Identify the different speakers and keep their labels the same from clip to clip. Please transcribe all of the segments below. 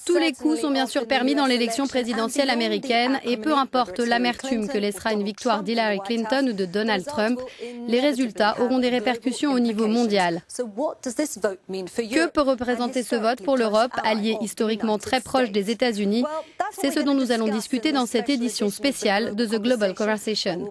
Speaker 1: Tous les coups sont bien sûr permis dans l'élection présidentielle américaine et peu importe l'amertume que laissera une victoire d'Hillary Clinton ou de Donald Trump, les résultats auront des répercussions au niveau mondial. Que peut représenter ce vote pour l'Europe, allié historiquement très proche des États-Unis? C'est ce dont nous allons discuter dans cette édition spéciale de The Global Conversation.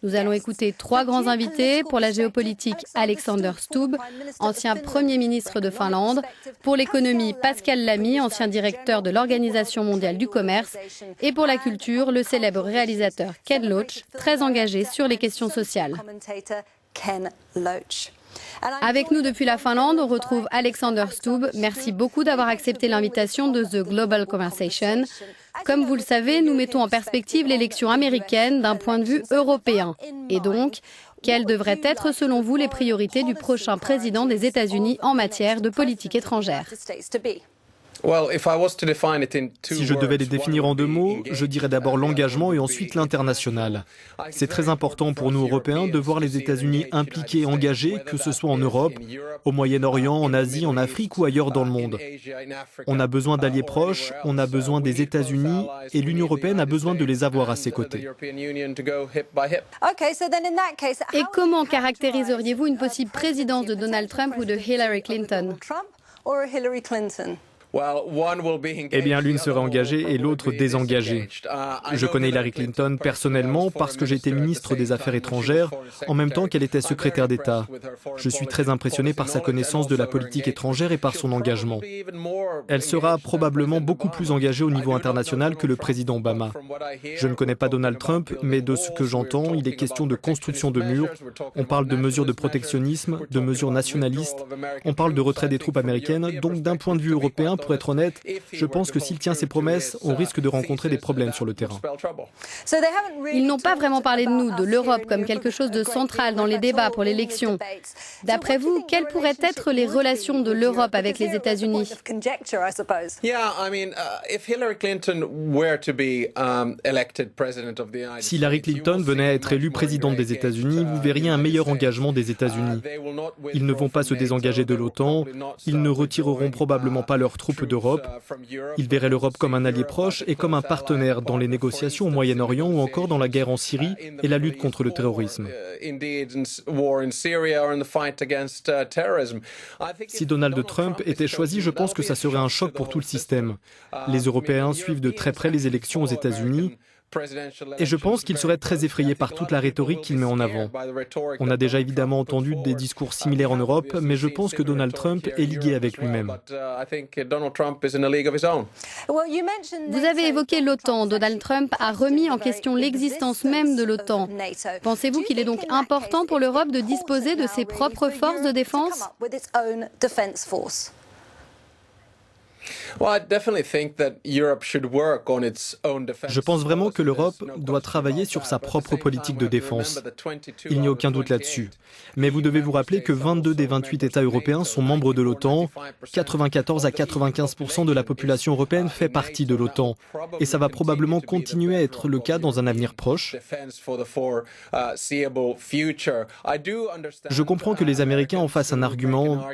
Speaker 1: Nous allons écouter trois grands invités. Pour la géopolitique, Alexander Stubb, ancien Premier ministre de Finlande. Pour l'économie, Pascal Lamy, ancien directeur de l'Organisation mondiale du commerce. Et pour la culture, le célèbre réalisateur Ken Loach, très engagé sur les questions sociales. Avec nous depuis la Finlande, on retrouve Alexander Stubb. Merci beaucoup d'avoir accepté l'invitation de The Global Conversation. Comme vous le savez, nous mettons en perspective l'élection américaine d'un point de vue européen. Et donc, quelles devraient être selon vous les priorités du prochain président des États-Unis en matière de politique étrangère?
Speaker 2: Si je devais les définir en deux mots, je dirais d'abord l'engagement et ensuite l'international. C'est très important pour nous Européens de voir les États-Unis impliqués et engagés, que ce soit en Europe, au Moyen-Orient, en Asie, en Afrique ou ailleurs dans le monde. On a besoin d'alliés proches, on a besoin des États-Unis et l'Union européenne a besoin de les avoir à ses côtés.
Speaker 1: Et comment caractériseriez-vous une possible présidence de Donald Trump ou de Hillary Clinton?
Speaker 2: Eh bien, l'une serait engagée et l'autre désengagée. Je connais Hillary Clinton personnellement parce que j'ai été ministre des Affaires étrangères en même temps qu'elle était secrétaire d'État. Je suis très impressionné par sa connaissance de la politique étrangère et par son engagement. Elle sera probablement beaucoup plus engagée au niveau international que le président Obama. Je ne connais pas Donald Trump, mais de ce que j'entends, il est question de construction de murs. On parle de mesures de protectionnisme, de mesures nationalistes. On parle de retrait des troupes américaines. Donc, d'un point de vue européen, pour être honnête, je pense que s'il tient ses promesses, on risque de rencontrer des problèmes sur le terrain.
Speaker 1: Ils n'ont pas vraiment parlé de nous, de l'Europe, comme quelque chose de central dans les débats pour l'élection. D'après vous, quelles pourraient être les relations de l'Europe avec les États-Unis?
Speaker 2: Si Hillary Clinton venait à être élue présidente des États-Unis, vous verriez un meilleur engagement des États-Unis. Ils ne vont pas se désengager de l'OTAN, ils ne retireront probablement pas leurs troupes d'Europe. Ils verraient l'Europe comme un allié proche et comme un partenaire dans les négociations au Moyen-Orient ou encore dans la guerre en Syrie et la lutte contre le terrorisme. Si Donald Trump était choisi, je pense que ça serait un choc pour tout le système. Les Européens suivent de très près les élections aux États-Unis. Et je pense qu'il serait très effrayé par toute la rhétorique qu'il met en avant. On a déjà évidemment entendu des discours similaires en Europe, mais je pense que Donald Trump est ligué avec lui-même.
Speaker 1: Vous avez évoqué l'OTAN. Donald Trump a remis en question l'existence même de l'OTAN. Pensez-vous qu'il est donc important pour l'Europe de disposer de ses propres forces de défense?
Speaker 2: Je pense vraiment que l'Europe doit travailler sur sa propre politique de défense. Il n'y a aucun doute là-dessus. Mais vous devez vous rappeler que 22 des 28 États européens sont membres de l'OTAN. 94 à 95% de la population européenne fait partie de l'OTAN. Et ça va probablement continuer à être le cas dans un avenir proche. Je comprends que les Américains en fassent un argument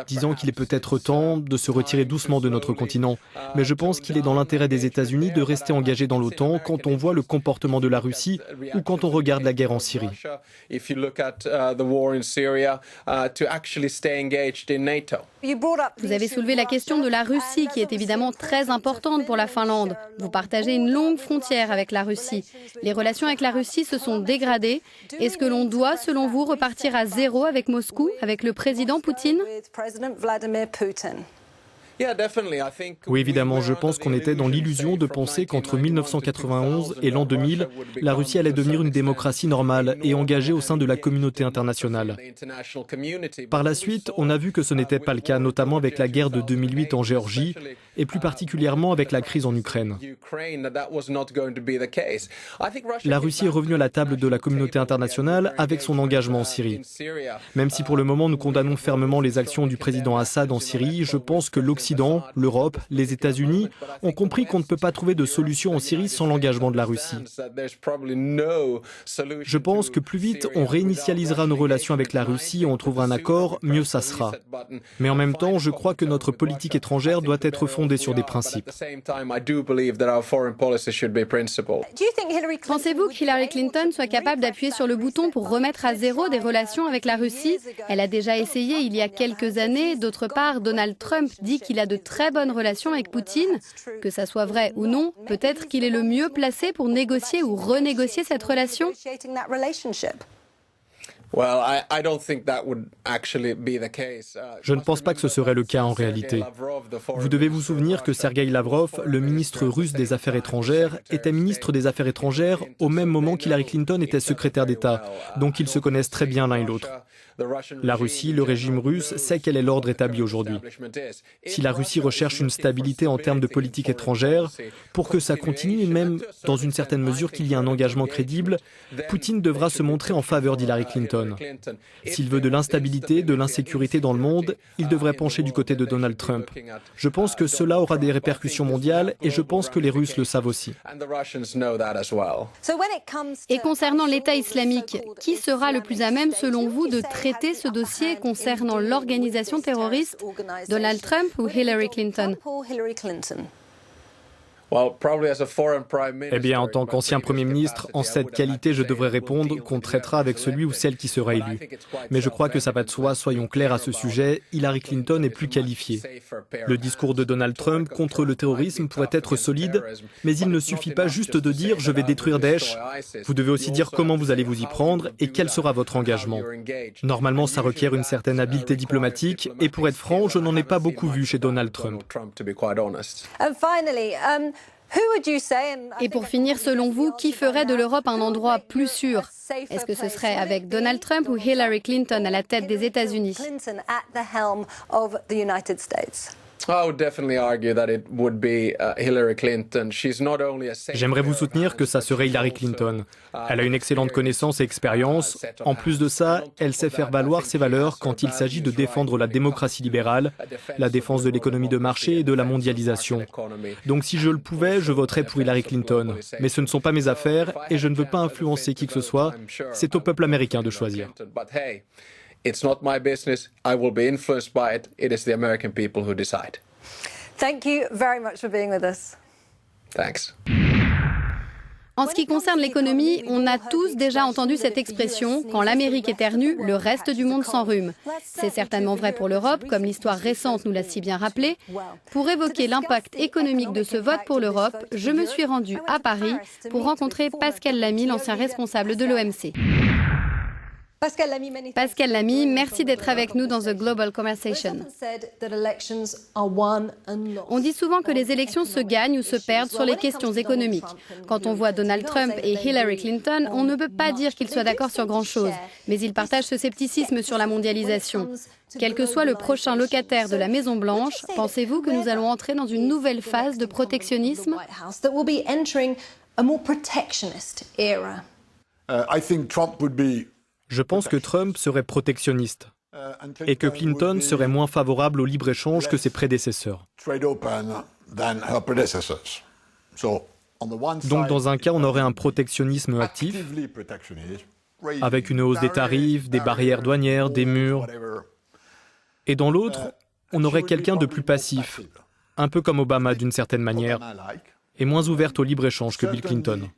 Speaker 2: disant qu'il est peut-être temps de se retirer doucement de notre continent. Mais je pense qu'il est dans l'intérêt des États-Unis de rester engagés dans l'OTAN quand on voit le comportement de la Russie ou quand on regarde la guerre en Syrie.
Speaker 1: Vous avez soulevé la question de la Russie qui est évidemment très importante pour la Finlande. Vous partagez une longue frontière avec la Russie. Les relations avec la Russie se sont dégradées. Est-ce que l'on doit, selon vous, repartir à zéro avec Moscou, avec le président Poutine ?
Speaker 2: Oui, évidemment, je pense qu'on était dans l'illusion de penser qu'entre 1991 et l'an 2000, la Russie allait devenir une démocratie normale et engagée au sein de la communauté internationale. Par la suite, on a vu que ce n'était pas le cas, notamment avec la guerre de 2008 en Géorgie. et plus particulièrement avec la crise en Ukraine. La Russie est revenue à la table de la communauté internationale avec son engagement en Syrie. Même si pour le moment nous condamnons fermement les actions du président Assad en Syrie, je pense que l'Occident, l'Europe, les États-Unis ont compris qu'on ne peut pas trouver de solution en Syrie sans l'engagement de la Russie. Je pense que plus vite on réinitialisera nos relations avec la Russie et on trouvera un accord, mieux ça sera. Mais en même temps, je crois que notre politique étrangère doit être fondée sur des principes.
Speaker 1: Pensez-vous que Hillary Clinton soit capable d'appuyer sur le bouton pour remettre à zéro des relations avec la Russie? Elle a déjà essayé il y a quelques années. D'autre part, Donald Trump dit qu'il a de très bonnes relations avec Poutine. Que ça soit vrai ou non, peut-être qu'il est le mieux placé pour négocier ou renégocier cette relation?
Speaker 2: Je ne pense pas que ce serait le cas en réalité. Vous devez vous souvenir que Sergueï Lavrov, le ministre russe des Affaires étrangères, était ministre des Affaires étrangères au même moment qu'Hillary Clinton était secrétaire d'État, donc ils se connaissent très bien l'un et l'autre. La Russie, le régime russe, sait quel est l'ordre établi aujourd'hui. Si la Russie recherche une stabilité en termes de politique étrangère, pour que ça continue et même, dans une certaine mesure, qu'il y ait un engagement crédible, Poutine devra se montrer en faveur d'Hillary Clinton. S'il veut de l'instabilité, de l'insécurité dans le monde, il devrait pencher du côté de Donald Trump. Je pense que cela aura des répercussions mondiales et je pense que les Russes le savent aussi.
Speaker 1: Et concernant l'État islamique, qui sera le plus à même, selon vous, de traiter ce dossier concernant l'organisation terroriste, Donald Trump ou Hillary Clinton?
Speaker 2: Eh bien, en tant qu'ancien Premier ministre, en cette qualité, je devrais répondre qu'on traitera avec celui ou celle qui sera élu. Mais je crois que ça va de soi, soyons clairs à ce sujet, Hillary Clinton est plus qualifiée. Le discours de Donald Trump contre le terrorisme pourrait être solide, mais il ne suffit pas juste de dire « je vais détruire Daesh ». Vous devez aussi dire comment vous allez vous y prendre et quel sera votre engagement. Normalement, ça requiert une certaine habileté diplomatique, et pour être franc, je n'en ai pas beaucoup vu chez Donald Trump.
Speaker 1: Et pour finir, selon vous, qui ferait de l'Europe un endroit plus sûr? Est-ce que ce serait avec Donald Trump ou Hillary Clinton à la tête des États-Unis?
Speaker 2: J'aimerais vous soutenir que ça serait Hillary Clinton. Elle a une excellente connaissance et expérience. En plus de ça, elle sait faire valoir ses valeurs quand il s'agit de défendre la démocratie libérale, la défense de l'économie de marché et de la mondialisation. Donc si je le pouvais, je voterais pour Hillary Clinton. Mais ce ne sont pas mes affaires et je ne veux pas influencer qui que ce soit. C'est au peuple américain de choisir.
Speaker 3: It's not my business. I will be influenced by it. It is the American people who decide.
Speaker 4: Thank you very much for being with us.
Speaker 3: Thanks.
Speaker 1: En ce qui concerne l'économie, on a tous déjà entendu cette expression « quand l'Amérique éternue, le reste du monde s'enrhume ». C'est certainement vrai pour l'Europe, comme l'histoire récente nous l'a si bien rappelé. Pour évoquer l'impact économique de ce vote pour l'Europe, je me suis rendue à Paris pour rencontrer Pascal Lamy, l'ancien responsable de l'OMC. Pascal Lamy, merci d'être avec nous dans The Global Conversation. On dit souvent que les élections se gagnent ou se perdent sur les questions économiques. Quand on voit Donald Trump et Hillary Clinton, on ne peut pas dire qu'ils soient d'accord sur grand-chose, mais ils partagent ce scepticisme sur la mondialisation. Quel que soit le prochain locataire de la Maison-Blanche, pensez-vous que nous allons entrer dans une nouvelle phase de protectionnisme?
Speaker 2: Je pense que Trump serait protectionniste et que Clinton serait moins favorable au libre-échange que ses prédécesseurs. Donc dans un cas, on aurait un protectionnisme actif, avec une hausse des tarifs, des barrières douanières, des murs. Et dans l'autre, on aurait quelqu'un de plus passif, un peu comme Obama d'une certaine manière, et moins ouverte au libre-échange que Bill Clinton.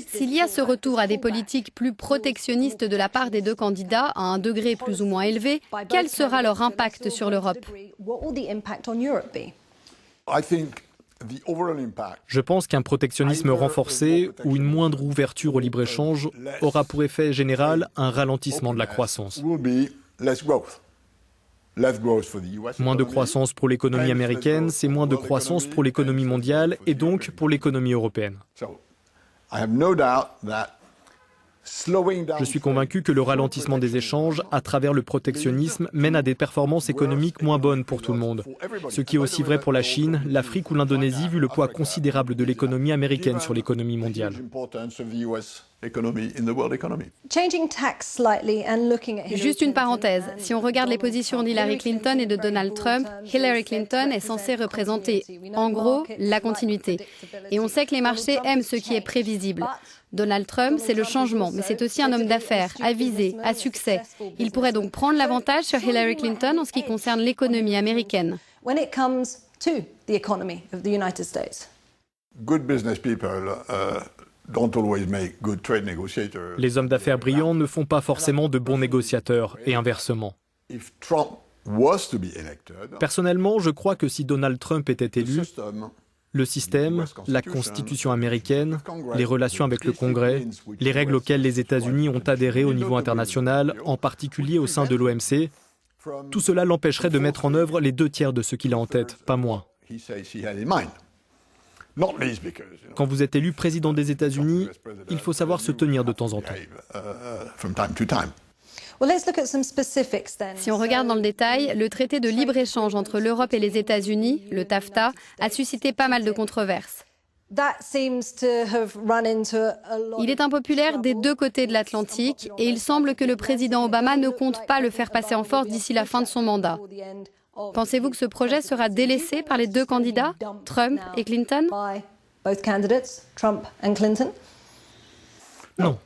Speaker 1: S'il y a ce retour à des politiques plus protectionnistes de la part des deux candidats, à un degré plus ou moins élevé, quel sera leur impact sur l'Europe?
Speaker 2: Je pense qu'un protectionnisme renforcé ou une moindre ouverture au libre-échange aura pour effet général un ralentissement de la croissance. Moins de croissance pour l'économie américaine, c'est moins de croissance pour l'économie mondiale et donc pour l'économie européenne. Je suis convaincu que le ralentissement des échanges à travers le protectionnisme mène à des performances économiques moins bonnes pour tout le monde. Ce qui est aussi vrai pour la Chine, l'Afrique ou l'Indonésie vu le poids considérable de l'économie américaine sur l'économie mondiale.
Speaker 1: Juste une parenthèse, si on regarde les positions d'Hillary Clinton et de Donald Trump, Hillary Clinton est censée représenter, en gros, la continuité. Et on sait que les marchés aiment ce qui est prévisible. Donald Trump, c'est le changement, mais c'est aussi un homme d'affaires, avisé, à succès. Il pourrait donc prendre l'avantage sur Hillary Clinton en ce qui concerne l'économie américaine.
Speaker 2: Les hommes d'affaires brillants ne font pas forcément de bons négociateurs, et inversement. Personnellement, je crois que si Donald Trump était élu, le système, la Constitution américaine, les relations avec le Congrès, les règles auxquelles les États-Unis ont adhéré au niveau international, en particulier au sein de l'OMC, tout cela l'empêcherait de mettre en œuvre les 2/3 de ce qu'il a en tête, pas moins. Quand vous êtes élu président des États-Unis, il faut savoir se tenir de temps en temps.
Speaker 1: Si on regarde dans le détail, le traité de libre-échange entre l'Europe et les États-Unis, le TAFTA, a suscité pas mal de controverses. Il est impopulaire des deux côtés de l'Atlantique et il semble que le président Obama ne compte pas le faire passer en force d'ici la fin de son mandat. Pensez-vous que ce projet sera délaissé par les deux candidats, Trump et Clinton?
Speaker 2: Non.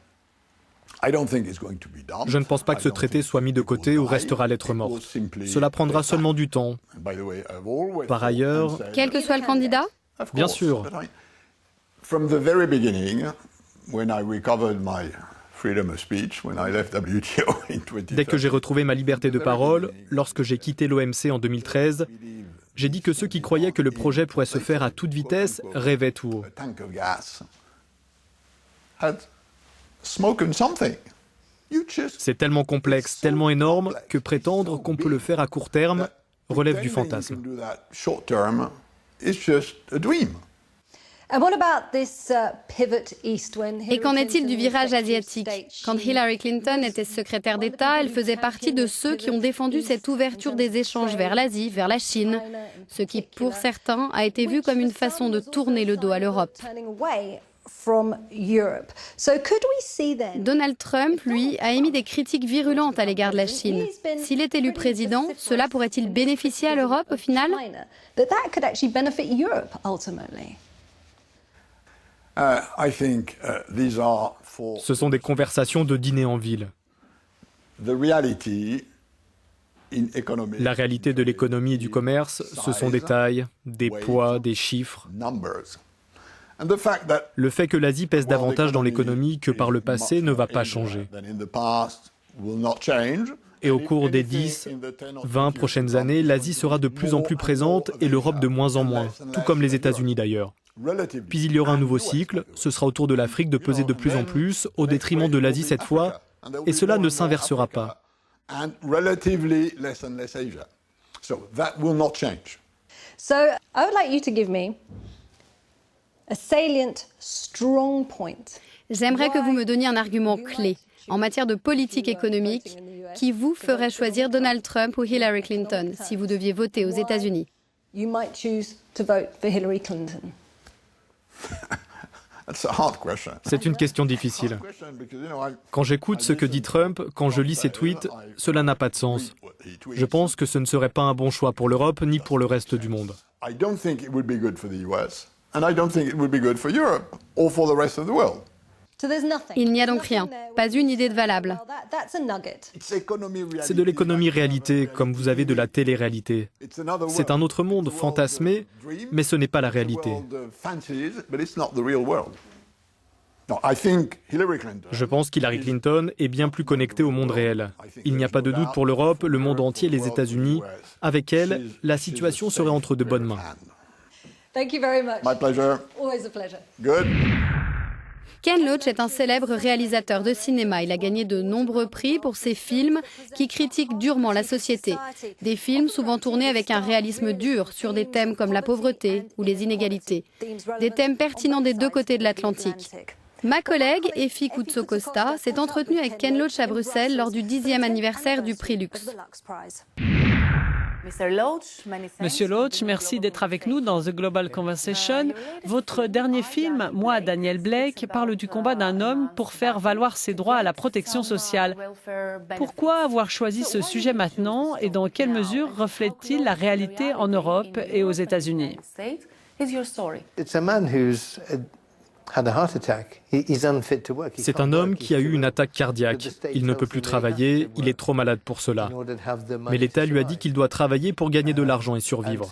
Speaker 2: Je ne pense pas que ce traité soit mis de côté ou restera lettre morte. Cela prendra seulement du temps. Par ailleurs...
Speaker 1: Quel que soit le candidat?
Speaker 2: Bien sûr. Dès que j'ai retrouvé ma liberté de parole, lorsque j'ai quitté l'OMC en 2013, j'ai dit que ceux qui croyaient que le projet pourrait se faire à toute vitesse rêvaient tout haut. C'est tellement complexe, tellement énorme, que prétendre qu'on peut le faire à court terme relève du fantasme.
Speaker 1: Et qu'en est-il du virage asiatique? Quand Hillary Clinton était secrétaire d'État, elle faisait partie de ceux qui ont défendu cette ouverture des échanges vers l'Asie, vers la Chine, ce qui, pour certains, a été vu comme une façon de tourner le dos à l'Europe. Donald Trump, lui, a émis des critiques virulentes à l'égard de la Chine. S'il est élu président, cela pourrait-il bénéficier à l'Europe au final?
Speaker 2: Ce sont des conversations de dîner en ville. La réalité de l'économie et du commerce, ce sont des tailles, des poids, des chiffres. Le fait que l'Asie pèse davantage dans l'économie que par le passé ne va pas changer. Et au cours des 10, 20 prochaines années, l'Asie sera de plus en plus présente et l'Europe de moins en moins, tout comme les États-Unis d'ailleurs. Puis il y aura un nouveau cycle, ce sera au tour de l'Afrique de peser de plus en plus, au détriment de l'Asie cette fois, et cela ne s'inversera pas.
Speaker 1: J'aimerais que vous me donniez un argument clé en matière de politique économique qui vous ferait choisir Donald Trump ou Hillary Clinton si vous deviez voter aux États-Unis.
Speaker 2: C'est une question difficile. Quand j'écoute ce que dit Trump, quand je lis ses tweets, cela n'a pas de sens. Je pense que ce ne serait pas un bon choix pour l'Europe ni pour le reste du monde.
Speaker 1: Il n'y a donc rien, pas une idée de valable.
Speaker 2: C'est de l'économie réalité, comme vous avez de la télé-réalité. C'est un autre monde fantasmé, mais ce n'est pas la réalité. Je pense qu'Hillary Clinton est bien plus connectée au monde réel. Il n'y a pas de doute pour l'Europe, le monde entier, les États-Unis. Avec elle, la situation serait entre de bonnes mains.
Speaker 4: Thank you very much.
Speaker 3: My pleasure.
Speaker 4: Always a pleasure.
Speaker 3: Good.
Speaker 1: Ken Loach est un célèbre réalisateur de cinéma. Il a gagné de nombreux prix pour ses films qui critiquent durement la société. Des films souvent tournés avec un réalisme dur sur des thèmes comme la pauvreté ou les inégalités. Des thèmes pertinents des deux côtés de l'Atlantique. Ma collègue, Effie Koutso-Costa, s'est entretenue avec Ken Loach à Bruxelles lors du 10e anniversaire du prix Lux.
Speaker 5: Monsieur Loach, merci d'être avec nous dans The Global Conversation. Votre dernier film, Moi, Daniel Blake, parle du combat d'un homme pour faire valoir ses droits à la protection sociale. Pourquoi avoir choisi ce sujet maintenant et dans quelle mesure reflète-t-il la réalité en Europe et aux États-Unis?
Speaker 2: C'est un homme qui a eu une attaque cardiaque. Il ne peut plus travailler, il est trop malade pour cela. Mais l'État lui a dit qu'il doit travailler pour gagner de l'argent et survivre.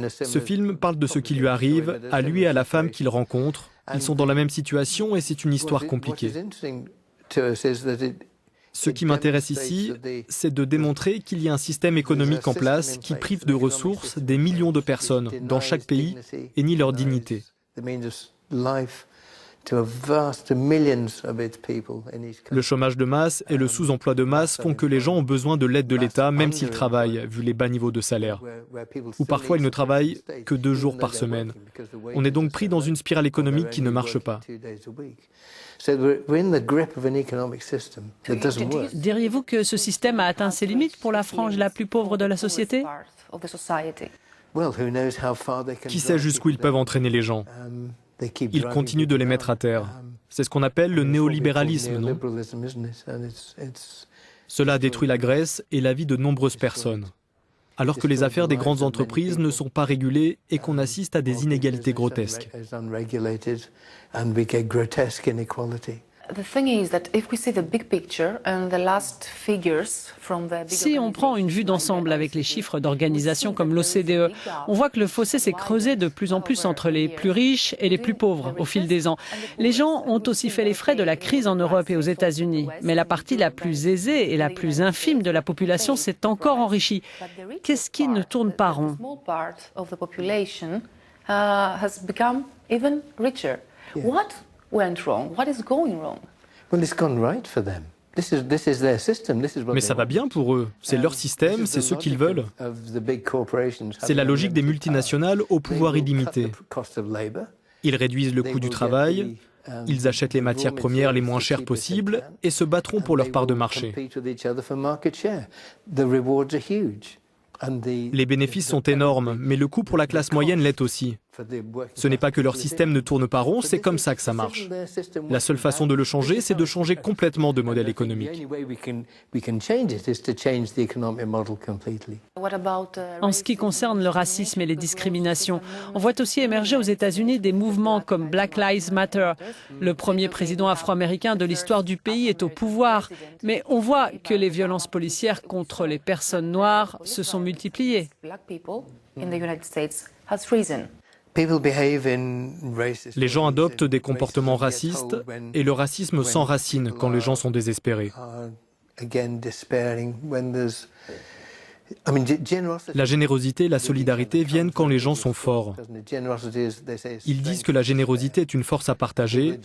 Speaker 2: Ce film parle de ce qui lui arrive, à lui et à la femme qu'il rencontre. Ils sont dans la même situation et c'est une histoire compliquée. Ce qui m'intéresse ici, c'est de démontrer qu'il y a un système économique en place qui prive de ressources des millions de personnes dans chaque pays et nie leur dignité. Le chômage de masse et le sous-emploi de masse font que les gens ont besoin de l'aide de l'État, même s'ils travaillent, vu les bas niveaux de salaire. Ou parfois, ils ne travaillent que 2 jours par semaine. On est donc pris dans une spirale économique qui ne marche pas.
Speaker 5: Diriez-vous que ce système a atteint ses limites pour la frange la plus pauvre de la société?
Speaker 2: Qui sait jusqu'où ils peuvent entraîner les gens? Ils continuent de les mettre à terre. C'est ce qu'on appelle le néolibéralisme, non? Cela a détruit la Grèce et la vie de nombreuses personnes. Alors que les affaires des grandes entreprises ne sont pas régulées et qu'on assiste à des inégalités grotesques.
Speaker 5: Si on prend une vue d'ensemble avec les chiffres d'organisations comme l'OCDE, on voit que le fossé s'est creusé de plus en plus entre les plus riches et les plus pauvres au fil des ans. Les gens ont aussi fait les frais de la crise en Europe et aux États-Unis, mais la partie la plus aisée et la plus infime de la population s'est encore enrichie. Qu'est-ce qui ne tourne pas rond?
Speaker 2: Mais ça va bien pour eux. C'est leur système, c'est ce qu'ils veulent. C'est la logique des multinationales au pouvoir illimité. Ils réduisent le coût du travail, ils achètent les matières premières les moins chères possibles et se battront pour leur part de marché. Les bénéfices sont énormes, mais le coût pour la classe moyenne l'est aussi. Ce n'est pas que leur système ne tourne pas rond, c'est comme ça que ça marche. La seule façon de le changer, c'est de changer complètement de modèle économique.
Speaker 5: En ce qui concerne le racisme et les discriminations, on voit aussi émerger aux États-Unis des mouvements comme Black Lives Matter. Le premier président afro-américain de l'histoire du pays est au pouvoir, mais on voit que les violences policières contre les personnes noires se sont multipliées.
Speaker 2: Les gens adoptent des comportements racistes et le racisme s'enracine quand les gens sont désespérés. La générosité et la solidarité viennent quand les gens sont forts. Ils disent que la générosité est une force à partager.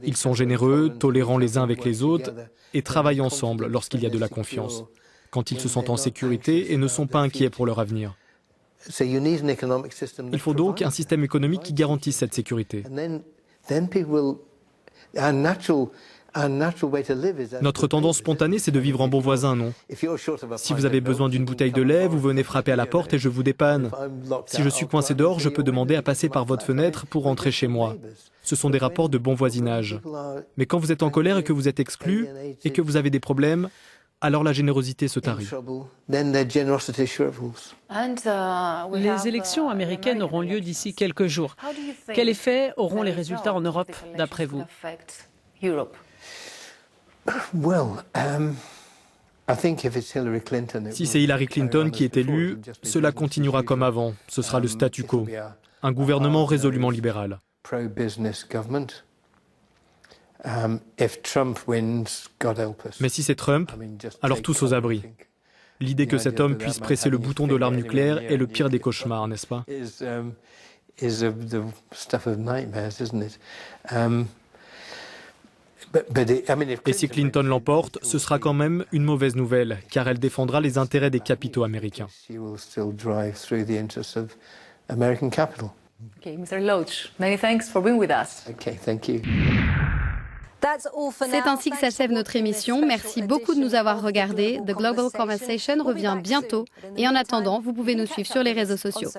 Speaker 2: Ils sont généreux, tolérants les uns avec les autres et travaillent ensemble lorsqu'il y a de la confiance, quand ils se sentent en sécurité et ne sont pas inquiets pour leur avenir. Il faut donc un système économique qui garantisse cette sécurité. Notre tendance spontanée, c'est de vivre en bon voisin, non? Si vous avez besoin d'une bouteille de lait, vous venez frapper à la porte et je vous dépanne. Si je suis coincé dehors, je peux demander à passer par votre fenêtre pour rentrer chez moi. Ce sont des rapports de bon voisinage. Mais quand vous êtes en colère et que vous êtes exclu et que vous avez des problèmes, alors la générosité se tarit.
Speaker 5: Les élections américaines auront lieu d'ici quelques jours. Quel effet auront les résultats en Europe, d'après vous?
Speaker 2: Si c'est Hillary Clinton qui est élue, cela continuera comme avant. Ce sera le statu quo. Un gouvernement résolument libéral. Mais si c'est Trump, alors tous aux abris. L'idée que cet homme puisse presser le bouton de l'arme nucléaire est le pire des cauchemars, n'est-ce pas? Et si Clinton l'emporte, ce sera quand même une mauvaise nouvelle, car elle défendra les intérêts des capitaux américains.
Speaker 6: Okay, Mr. Loach, many thanks for being with us.
Speaker 3: Okay, thank you.
Speaker 1: C'est ainsi que s'achève notre émission. Merci beaucoup de nous avoir regardés. The Global Conversation revient bientôt. Et en attendant, vous pouvez nous suivre sur les réseaux sociaux.